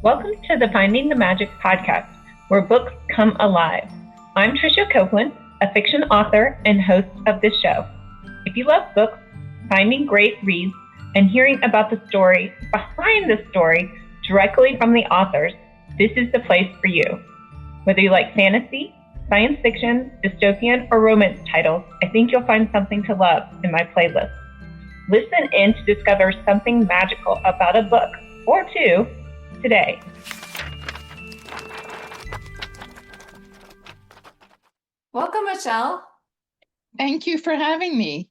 Welcome to the Finding the Magic podcast, where books come alive. I'm Tricia Copeland, a fiction author and host of this show. If you love books, finding great reads, and hearing about the story behind the story directly from the authors, this is the place for you. Whether you like fantasy, science fiction, dystopian, or romance titles, I think you'll find something to love in my playlist. Listen in to discover something magical about a book or two today. Welcome, Michele. Thank you for having me.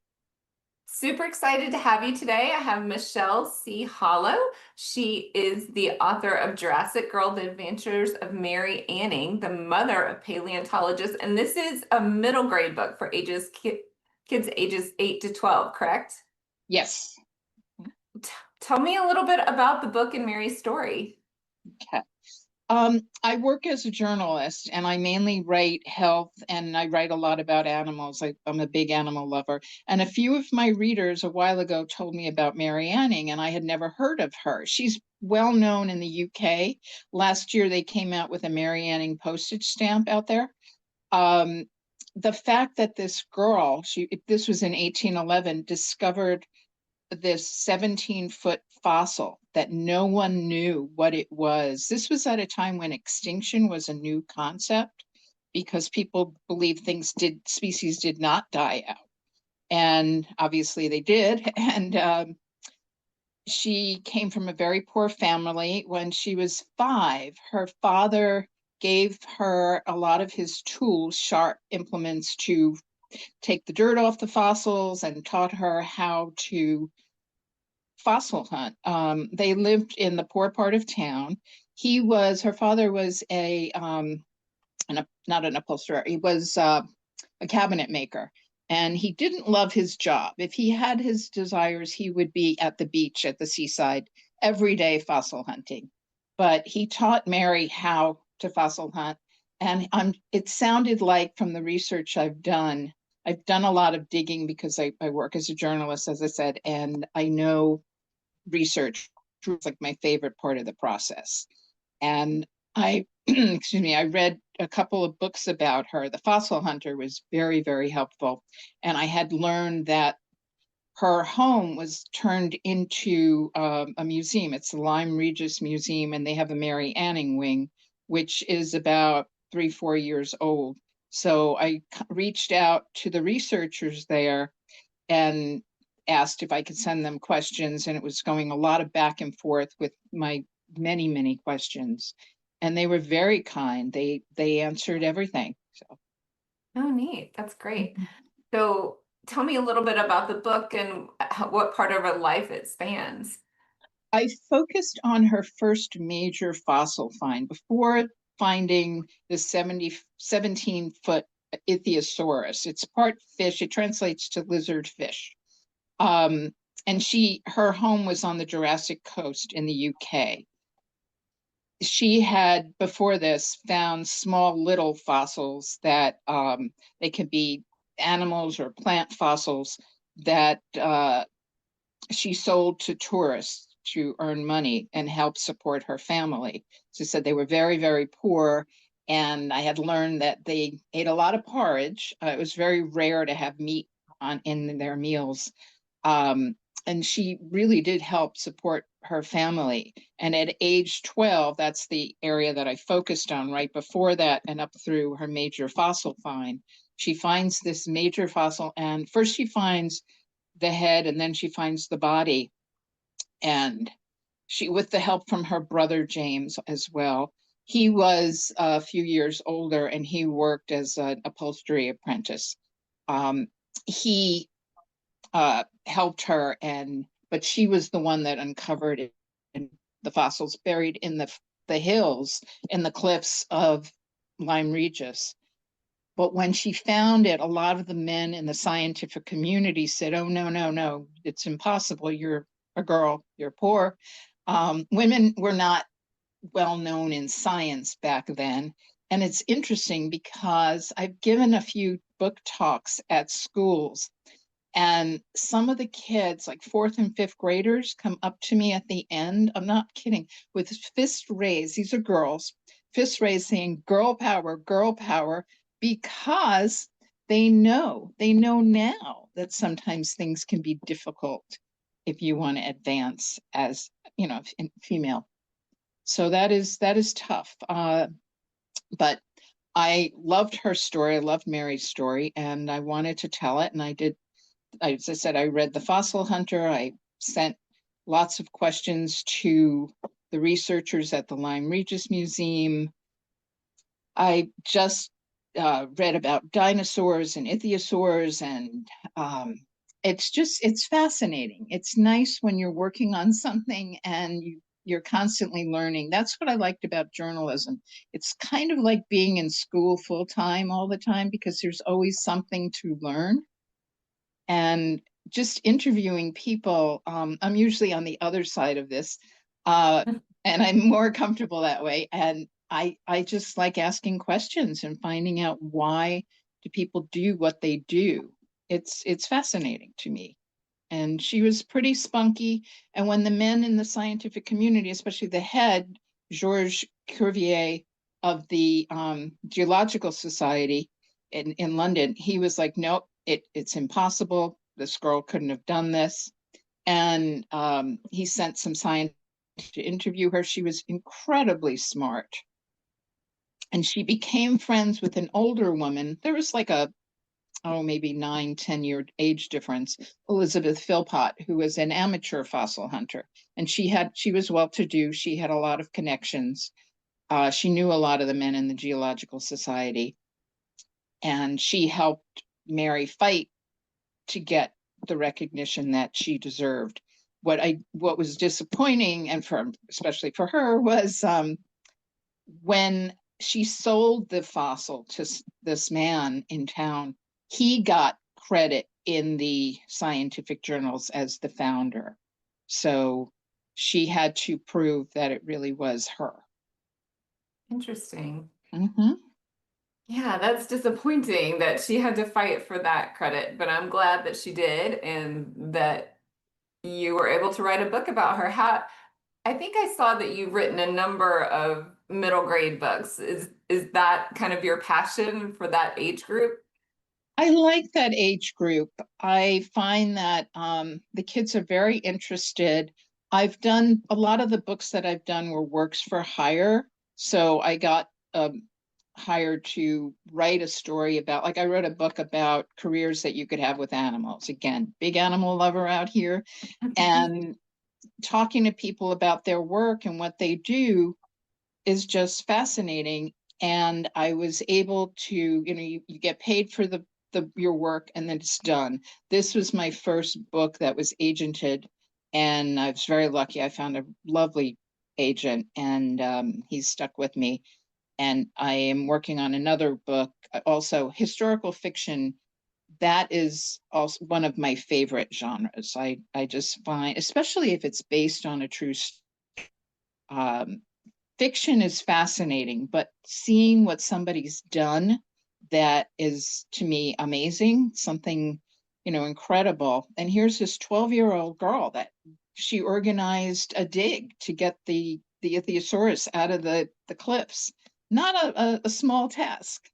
Super excited to have you today. I have Michele C. Hollow. She is the author of Jurassic Girl, The Adventures of Mary Anning, the mother of paleontologists. And this is a middle grade book for kids ages 8 to 12, correct? Yes. Tell me a little bit about the book and Mary's story. Okay. I work as a journalist and I mainly write health and I write a lot about animals. I'm a big animal lover. And a few of my readers a while ago told me about Mary Anning and I had never heard of her. She's well known in the UK. Last year they came out with a Mary Anning postage stamp out there. The fact that this girl, this was in 1811, discovered this 17-foot fossil that no one knew what it was. This was at a time when extinction was a new concept because people believed species did not die out. And obviously they did. And she came from a very poor family. When she was 5, her father gave her a lot of his tools, sharp implements to take the dirt off the fossils, and taught her how to fossil hunt. They lived in the poor part of town. Her father was not an upholsterer. He was a cabinet maker, and he didn't love his job. If he had his desires, he would be at the beach, at the seaside, every day fossil hunting. But he taught Mary how to fossil hunt, and it sounded like, from the research I've done a lot of digging because I work as a journalist, as I said, and I know research is like my favorite part of the process. And I I read a couple of books about her. The Fossil Hunter was very, very helpful. And I had learned that her home was turned into a museum. It's the Lyme Regis Museum, and they have a Mary Anning wing, which is about 3-4 years old. So I reached out to the researchers there and asked if I could send them questions, and it was going a lot of back and forth with my many, many questions. And they were very kind. They answered everything. So. Oh, neat. That's great. So tell me a little bit about the book and what part of her life it spans. I focused on her first major fossil find before finding the 17-foot Ichthyosaurus. It's part fish. It translates to lizard fish. And her home was on the Jurassic Coast in the UK. She had, before this, found small little fossils that they could be animals or plant fossils that she sold to tourists to earn money and help support her family. She said they were very, very poor. And I had learned that they ate a lot of porridge. It was very rare to have meat in their meals. And she really did help support her family. And at age 12, that's the area that I focused on. Right before that and up through her major fossil find, she finds this major fossil. And first she finds the head, and then she finds the body. And she, with the help from her brother James as well, he was a few years older and he worked as an upholstery apprentice. He helped her, but she was the one that uncovered it, and the fossils buried in the hills, in the cliffs of Lyme Regis. But when she found it, a lot of the men in the scientific community said, "Oh, no, it's impossible. You're a girl, you're poor." Women were not well known in science back then. And it's interesting because I've given a few book talks at schools, And some of the kids, like fourth and fifth graders, come up to me at the end. I'm not kidding, with fists raised. These are girls, fists raised, saying girl power, because they know now that sometimes things can be difficult if you want to advance as, female. So that is tough. But I loved her story. I loved Mary's story, and I wanted to tell it. And I did. As I said, I read The Fossil Hunter. I sent lots of questions to the researchers at the Lyme Regis Museum. I just read about dinosaurs and ichthyosaurs, and it's fascinating. It's nice when you're working on something and you're constantly learning. That's what I liked about journalism. It's kind of like being in school full time all the time, because there's always something to learn. And just interviewing people, I'm usually on the other side of this, and I'm more comfortable that way. And I just like asking questions and finding out, why do people do what they do. It's fascinating to me. And she was pretty spunky. And when the men in the scientific community, especially the head, Georges Cuvier of the Geological Society in London, he was like, nope, it's impossible. This girl couldn't have done this. And he sent some scientists to interview her. She was incredibly smart. And she became friends with an older woman. There was like maybe 9-10 year age difference, Elizabeth Philpott, who was an amateur fossil hunter. And she was well-to-do. She had a lot of connections. She knew a lot of the men in the Geological Society. And she helped Mary fight to get the recognition that she deserved. What was disappointing, and especially for her, was when she sold the fossil to this man in town, he got credit in the scientific journals as the founder. So she had to prove that it really was her. Interesting. Mm-hmm. Yeah, that's disappointing that she had to fight for that credit, but I'm glad that she did and that you were able to write a book about her. I think I saw that you've written a number of middle grade books. Is that kind of your passion for that age group? I like that age group. I find that the kids are very interested. I've done a lot of the books that I've done were works for hire. So I got hired to write a story about, like I wrote a book about careers that you could have with animals. Again, big animal lover out here. And talking to people about their work and what they do is just fascinating. And I was able to, you get paid for your work and then it's done. This was my first book that was agented, and I was very lucky. I found a lovely agent, and he's stuck with me. And I am working on another book, also historical fiction. That is also one of my favorite genres. I just find, especially if it's based on a true fiction is fascinating, but seeing what somebody's done, that is to me amazing, something, incredible. And here's this 12-year-old girl that she organized a dig to get the ichthyosaurus out of the cliffs. Not a small task.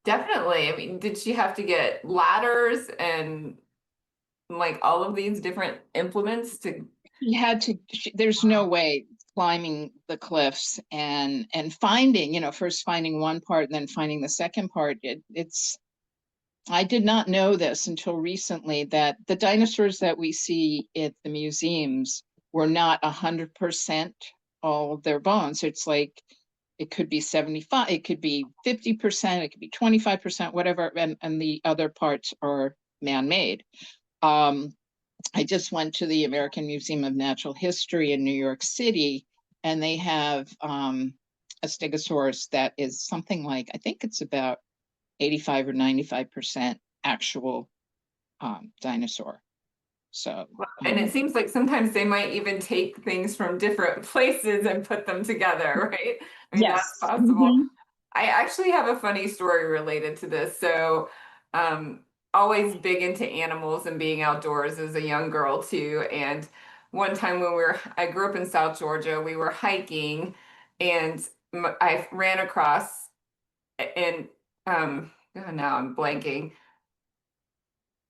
Definitely. I mean, did she have to get ladders and like all of these different implements to? There's no way climbing the cliffs and finding, first finding one part and then finding the second part. I did not know this until recently, that the dinosaurs that we see at the museums were not 100% all of their bones. It's like, it could be 75, it could be 50%, it could be 25%, whatever, and the other parts are man-made. I just went to the American Museum of Natural History in New York City, and they have a Stegosaurus that is something like, I think it's about 85 or 95% actual dinosaur. So, And it seems like sometimes they might even take things from different places and put them together, right? I mean, that's possible. Mm-hmm. I actually have a funny story related to this. So, always big into animals and being outdoors as a young girl too. And one time I grew up in South Georgia, we were hiking and I ran across and oh, now I'm blanking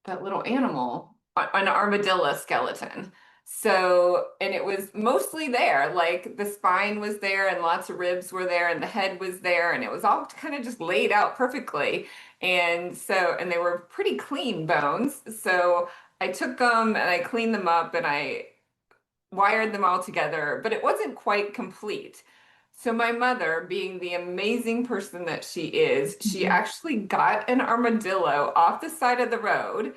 that little animal, an armadillo skeleton. So, and it was mostly there, like the spine was there and lots of ribs were there and the head was there and it was all kind of just laid out perfectly. And they were pretty clean bones. So I took them and I cleaned them up and I wired them all together, but it wasn't quite complete. So my mother, being the amazing person that she is, she Mhm. actually got an armadillo off the side of the road.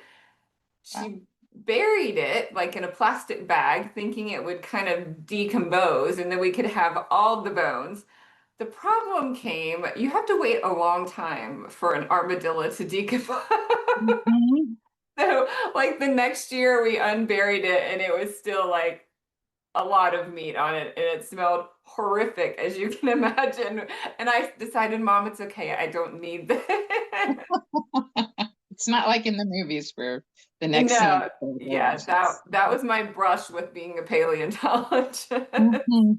Wow. She buried it like in a plastic bag, thinking it would kind of decompose and then we could have all the bones. The problem came, you have to wait a long time for an armadillo to decompose. Mhm. So, like the next year, we unburied it and it was still like a lot of meat on it and it smelled horrific, as you can imagine. And I decided, Mom, it's okay. I don't need this. It's not like in the movies where the next scene No, is full of yeah, bones. that was my brush with being a paleontologist. Mhm.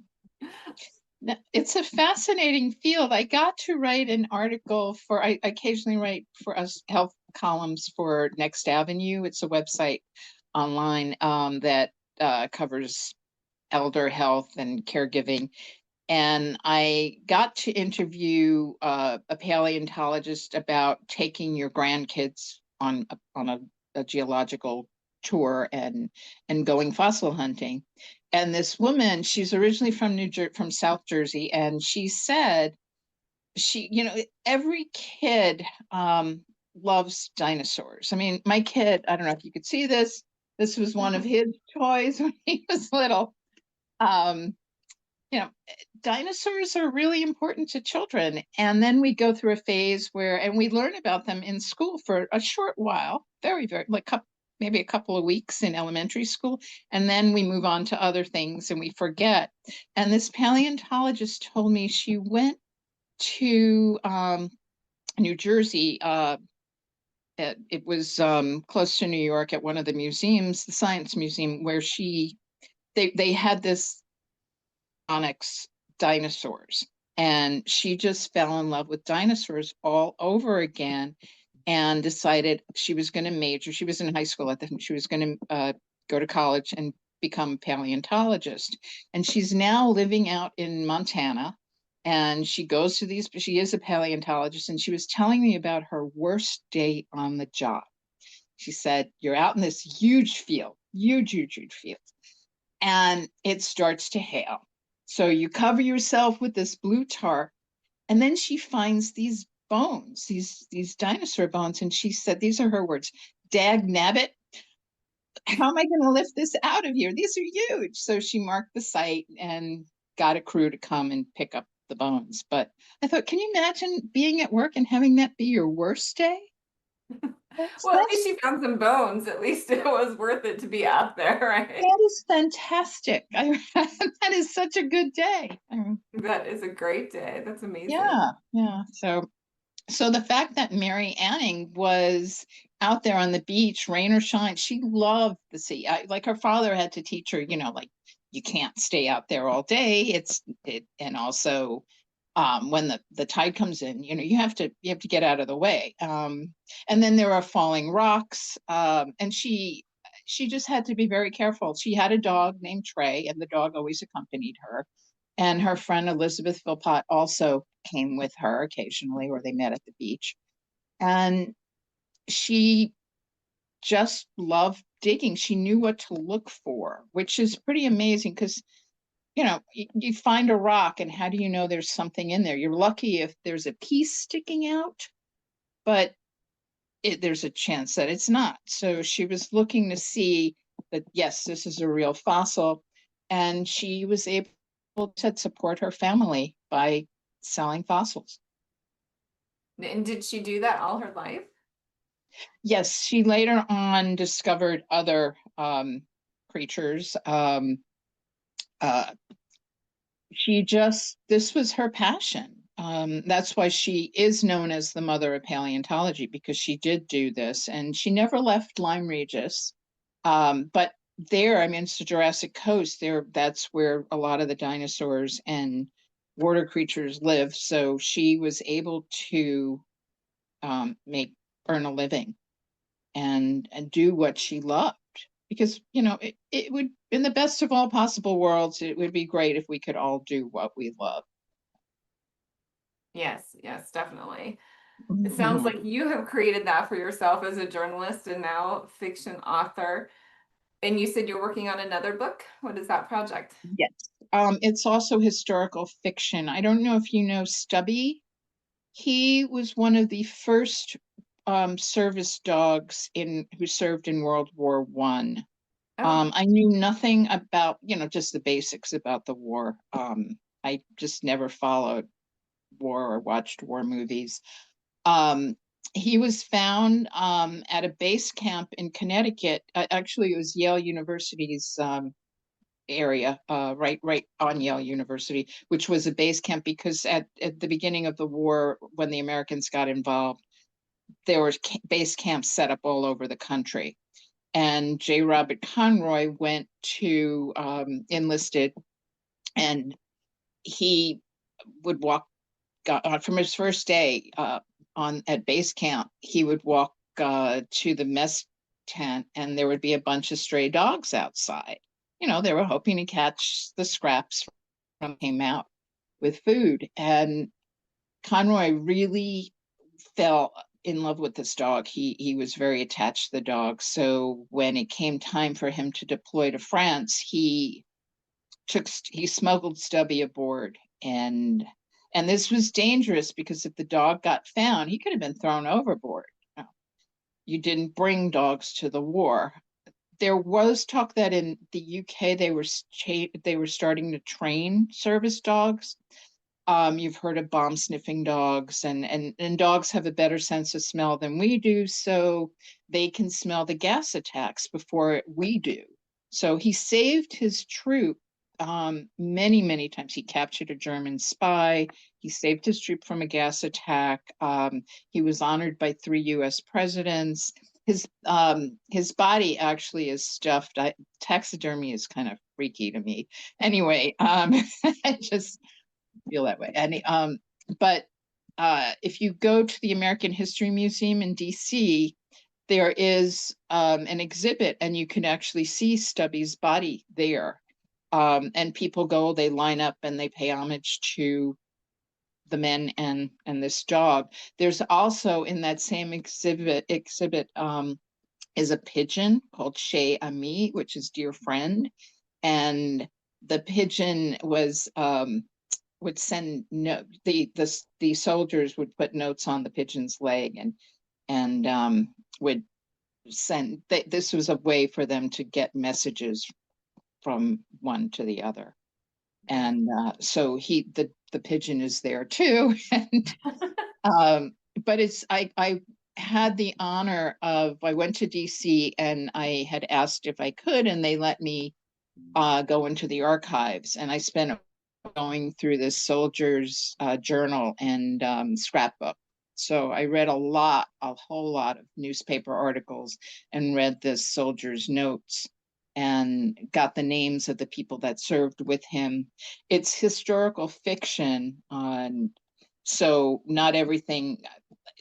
It's a fascinating field. I got to write an article for, I occasionally write for us health columns for Next Avenue. It's a website online that covers elder health and caregiving. And I got to interview a paleontologist about taking your grandkids on a geological tour and going fossil hunting. And this woman, she's originally from South Jersey, and she said every kid loves dinosaurs. I mean, my kid, I don't know if you could see this. This was one of his toys when he was little. Um, you know, dinosaurs are really important to children. And then we go through a phase and we learn about them in school for a short while, very, very, maybe a couple of weeks in elementary school. And then we move on to other things and we forget. And this paleontologist told me she went to New Jersey. It was close to New York at one of the museums, the Science Museum, where they had this onyx dinosaurs. And she just fell in love with dinosaurs all over again and decided she was going to major. She was in high school at the time. She was going to go to college and become a paleontologist. And she's now living out in Montana. And she is a paleontologist. And she was telling me about her worst day on the job. She said, you're out in this huge field, huge field, and it starts to hail. So you cover yourself with this blue tarp, and then she finds these bones, these dinosaur bones, and she said, these are her words, "Dag nabbit, how am I going to lift this out of here? These are huge." So she marked the site and got a crew to come and pick up the bones. But I thought, can you imagine being at work and having that be your worst day? Well, at least she found some bones. At least it was worth it to be out there, right? That is fantastic. That is such a good day. That is a great day. That's amazing. Yeah. So the fact that Mary Anning was out there on the beach, rain or shine, she loved the sea. Like her father had to teach her, like you can't stay out there all day. And also when the tide comes in, you have to get out of the way. And then there are falling rocks, and she just had to be very careful. She had a dog named Trey, and the dog always accompanied her. And her friend Elizabeth Philpott also came with her occasionally, or they met at the beach. And she just loved digging. She knew what to look for, which is pretty amazing because, you find a rock and how do you know there's something in there? You're lucky if there's a piece sticking out, but there's a chance that it's not. So she was looking to see that, yes, this is a real fossil. And she was able to support her family by selling fossils. And did she do that all her life? Yes, she later on discovered other creatures. Uh, this was her passion. That's why she is known as the mother of paleontology, because she did do this, and she never left Lyme Regis. But there, I mean, it's the Jurassic Coast. There, that's where a lot of the dinosaurs and water creatures live. So she was able to make earn a living and do what she loved. Because, you know, it would, in the best of all possible worlds, it would be great if we could all do what we love. Yes, yes, definitely. It sounds Mhm. like you have created that for yourself as a journalist and now fiction author. And you said you're working on another book. What is that project? Yes. It's also historical fiction. I don't know if you know Stubby. He was one of the first service dogs in who served in World War One. Oh, I knew nothing about, you know, just the basics about the war. I just never followed war or watched war movies. Um, he was found at a base camp in Connecticut. Actually, it was Yale University's area, right on Yale University, which was a base camp because at the beginning of the war, when the Americans got involved, there were base camps set up all over the country. And J. Robert Conroy went to enlisted, and he would walk from his first day on at base camp. He would walk to the mess tent, and there would be a bunch of stray dogs outside. You know, they were hoping to catch the scraps from came out with food. And Conroy really fell in love with this dog. He was very attached to the dog. So when it came time for him to deploy to France, he smuggled Stubby aboard, and this was dangerous because if the dog got found, he could have been thrown overboard. You didn't bring dogs to the war. There was talk that in the UK they were starting to train service dogs. You've heard of bomb sniffing dogs, and dogs have a better sense of smell than we do, so they can smell the gas attacks before we do. So he saved his troop many times. He captured a German spy. He saved his troop from a gas attack. He was honored by 3 U.S. presidents. His body actually is stuffed. Taxidermy is kind of freaky to me. Anyway, I just feel that way. And but if you go to the American History Museum in DC, there is an exhibit, and you can actually see Stubby's body there. And people go, they line up, and they pay homage to the men and this dog. There's also in that same exhibit is a pigeon called Chez Ami, which is dear friend, and the pigeon was would send no the soldiers would put notes on the pigeon's leg, and would send this was a way for them to get messages from one to the other. And so the pigeon is there too. And but it's I had the honor of I went to DC, and I had asked if I could, and they let me go into the archives, and I spent going through this soldier's journal and scrapbook. So I read a whole lot of newspaper articles, and read this soldier's notes, and got the names of the people that served with him. It's historical fiction, so not everything.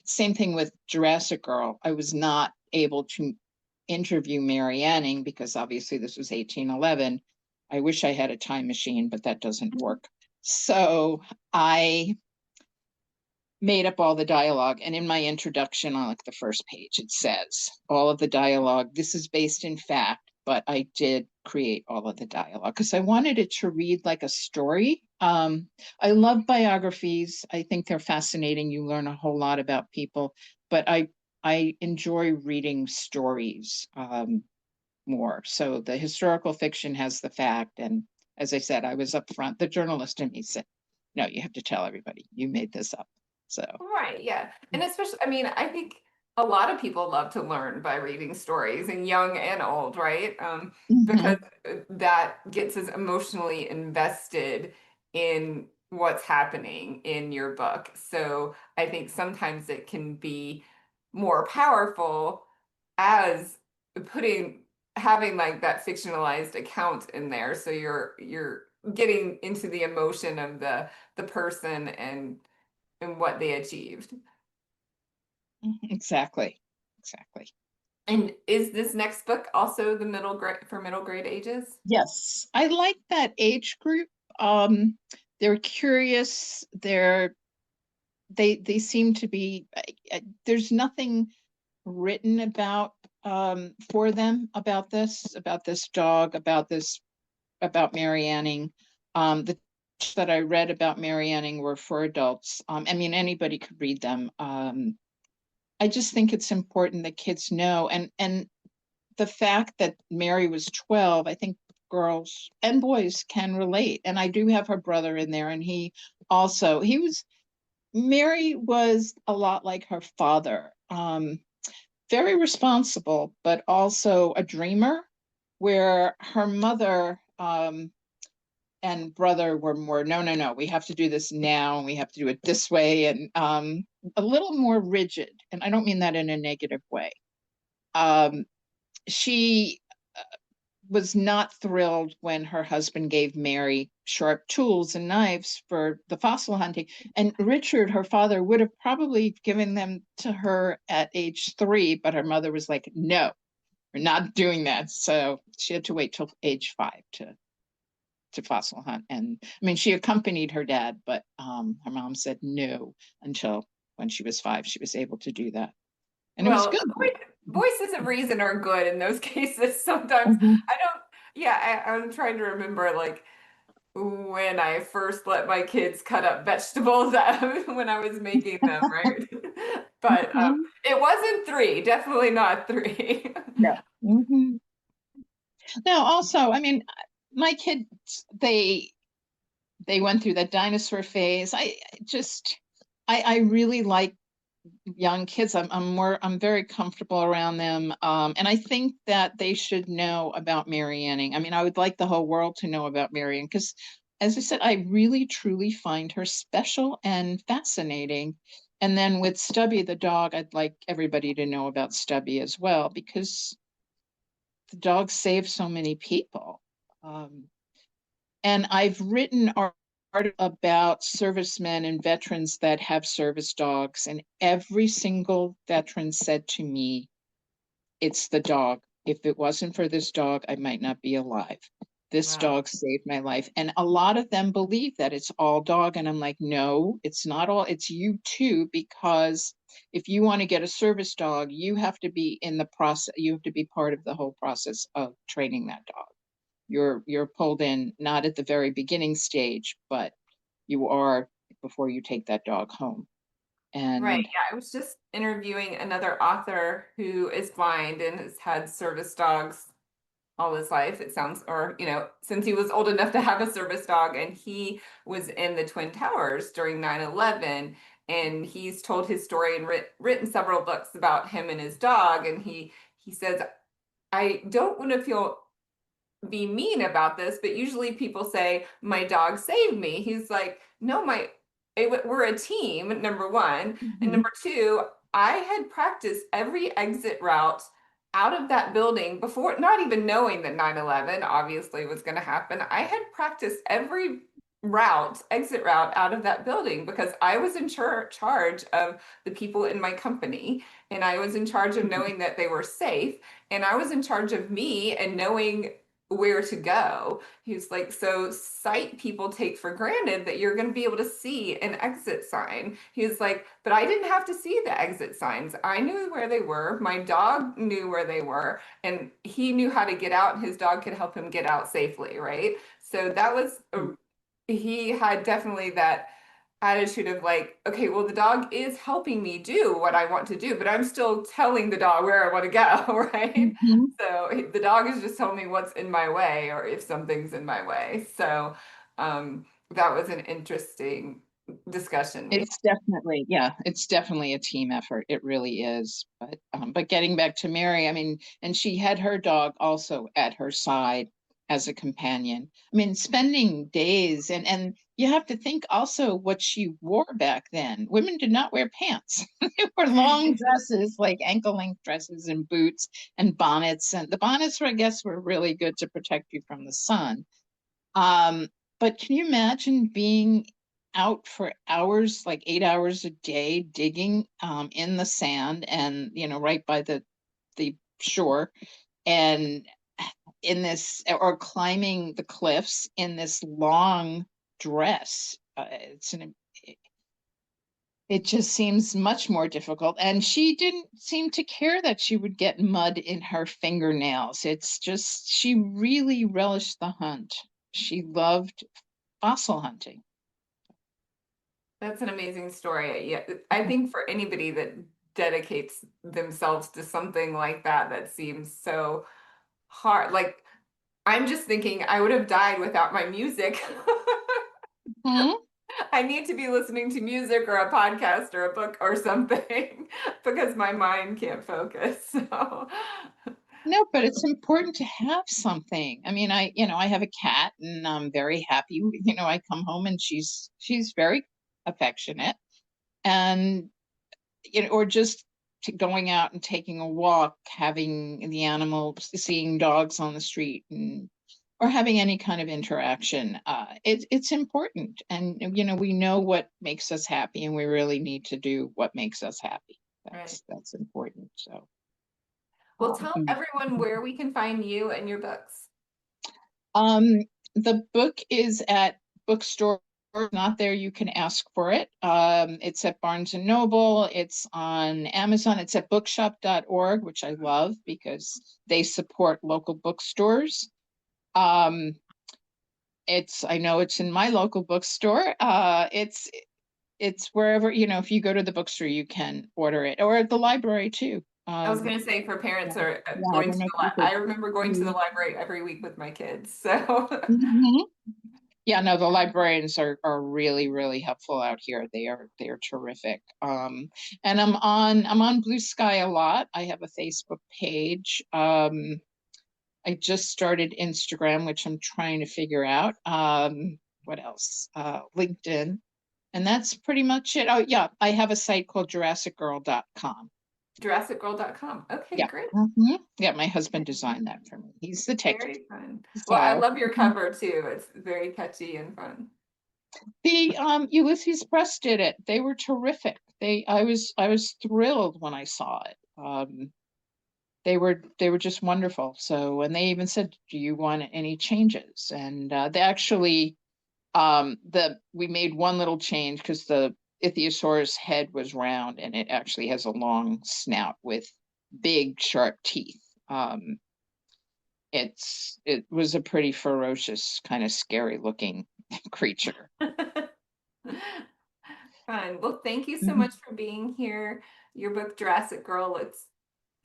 Same thing with Jurassic Girl. I was not able to interview Mary Anning because obviously this was 1811. I wish I had a time machine, but that doesn't work. So I made up all the dialogue. And in my introduction on like the first page, it says all of the dialogue. This is based in fact, but I did create all of the dialogue because I wanted it to read like a story. I love biographies. I think they're fascinating. You learn a whole lot about people, but I enjoy reading stories more. So the historical fiction has the fact. And as I said, I was up front. The journalist in me said, no, you have to tell everybody you made this up. So, right, yeah. And especially, I mean, I think a lot of people love to learn by reading stories, and young and old, right? mhm. Because that gets us emotionally invested in what's happening in your book. So I think sometimes it can be more powerful as putting having like that fictionalized account in there. So you're getting into the emotion of the person and what they achieved. Exactly. Exactly. And is this next book also the middle grade for middle grade ages? Yes, I like that age group. Um, they're curious. They seem to be. There's nothing written about for them about this dog, about Mary Anning. The that I read about Mary Anning were for adults. I mean, anybody could read them. I just think it's important that kids know, and the fact that Mary was 12, I think girls and boys can relate. And I do have her brother in there, and Mary was a lot like her father, very responsible, but also a dreamer, where her mother and brother were more, no, no, no, we have to do this now, and we have to do it this way, and a little more rigid. And I don't mean that in a negative way. She was not thrilled when her husband gave Mary sharp tools and knives for the fossil hunting. And Richard, her father, would have probably given them to her at age 3, but her mother was like, no, we're not doing that. So she had to wait till age 5 to fossil hunt. And I mean, she accompanied her dad, but her mom said no until when she was 5, she was able to do that. And it was Well, good. voices of reason are good in those cases. Sometimes Mhm. I don't, yeah, I'm trying to remember like when I first let my kids cut up vegetables when I was making them, right? But Mhm. it wasn't 3, definitely not 3. No. Mhm. Now, also, I mean, my kids, they went through that dinosaur phase. I really like young kids. I'm very comfortable around them. And I think that they should know about Mary Anning. I mean, I would like the whole world to know about Mary Anning because, as I said, I really truly find her special and fascinating. And then with Stubby the dog, I'd like everybody to know about Stubby as well because the dog saved so many people. Um, and I've written art about servicemen and veterans that have service dogs, and every single veteran said to me, it's the dog. If it wasn't for this dog, I might not be alive. This Wow. dog saved my life. And a lot of them believe that it's all dog. And I'm like, no, it's not all, it's you too, because if you want to get a service dog, you have to be in the process, you have to be part of the whole process of training that dog. You're pulled in not at the very beginning stage, but you are before you take that dog home. Right. And Yeah. I was just interviewing another author who is blind and has had service dogs all his life, it sounds, or, since he was old enough to have a service dog. And he was in the Twin Towers during 9/11. And he's told his story and written several books about him and his dog. And he says, I don't want to be mean about this, but usually people say, my dog saved me. He's like, no, we're a team, number one. And Mhm. number two, I had practiced every exit route out of that building before, not even knowing that 9/11 obviously was going to happen. I had practiced every exit route out of that building because I was in charge of the people in my company, and I was in charge of knowing that they were safe, and I was in charge of me and knowing where to go. He's like, so sight people take for granted that you're going to be able to see an exit sign. He's like, but I didn't have to see the exit signs. I knew where they were. My dog knew where they were, and he knew how to get out, and his dog could help him get out safely, right? So he had definitely that attitude of like, okay, well, the dog is helping me do what I want to do, but I'm still telling the dog where I want to go, right? Mhm. So the dog is just telling me what's in my way or if something's in my way. So that was an interesting discussion we had. It's definitely, yeah, it's definitely a team effort. It really is. But getting back to Mary, I mean, and she had her dog also at her side. as a companion. I mean, spending days, and you have to think also what she wore back then. Women did not wear pants. They wore long dresses, like ankle-length dresses and boots and bonnets. And the bonnets, I guess, were really good to protect you from the sun. But can you imagine being out for hours, like 8 hours a day, digging in the sand and, right by the shore, and in this, or climbing the cliffs in this long dress? It just seems much more difficult. And she didn't seem to care that she would get mud in her fingernails. It's just, she really relished the hunt. She loved fossil hunting. That's an amazing story. Yeah, I think for anybody that dedicates themselves to something like that seems so hard. Like, I'm just thinking I would have died without my music. Hmm? I need to be listening to music or a podcast or a book or something because my mind can't focus. So No, but it's important to have something. I mean, I have a cat, and I'm very happy. I come home and she's very affectionate, and or just going out and taking a walk, having the animals, seeing dogs on the street, or having any kind of interaction. It's important, and we know what makes us happy, and we really need to do what makes us happy. That's important. So. Well, tell everyone where we can find you and your books. The book is at bookstore. Not there, you can ask for it. It's at Barnes and Noble. It's on Amazon. It's at bookshop.org, which I love because they support local bookstores. I know it's in my local bookstore. It's wherever, if you go to the bookstore, you can order it, or at the library too. I was going to say, for parents are Yeah, going to I remember going to the library every week with my kids. So Mhm. Yeah, no, the librarians are really, really helpful out here. They are terrific. And I'm on Blue Sky a lot. I have a Facebook page. I just started Instagram, which I'm trying to figure out. What else? LinkedIn. And that's pretty much it. Oh yeah, I have a site called JurassicGirl.com. JurassicGirl.com. Okay, Yeah. great. Mm-hmm. Yeah, my husband designed that for me. He's the tech. Very fun. So, well, I love your cover too. It's very catchy and fun. The Ulysses Press did it. They were terrific. I was thrilled when I saw it. They were just wonderful. So, and they even said, "Do you want any changes?" And they actually, we made one little change because the Ichthyosaurus head was round, and it actually has a long snout with big sharp teeth. It was a pretty ferocious, kind of scary looking creature. Fun. Well, thank you so much for being here. Your book, Jurassic Girl, it's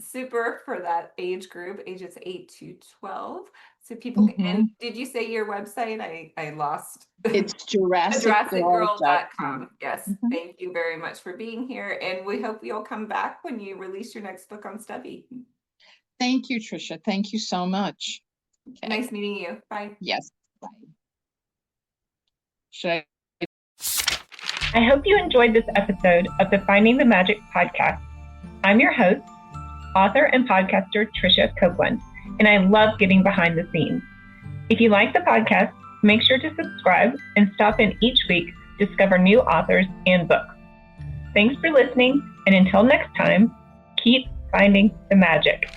super for that age group, ages 8 to 12. So people can, and did you say your website? I lost. It's JurassicGirl.com. Yes. Thank you very much for being here. And we hope you'll come back when you release your next book on Stubby. Thank you, Tricia. Thank you so much. Okay. Nice meeting you. Bye. Yes. Bye. Should I hope you enjoyed this episode of the Finding the Magic podcast. I'm your host, author and podcaster Tricia Copeland, and I love getting behind the scenes. If you like the podcast, make sure to subscribe and stop in each week to discover new authors and books. Thanks for listening, and until next time, keep finding the magic.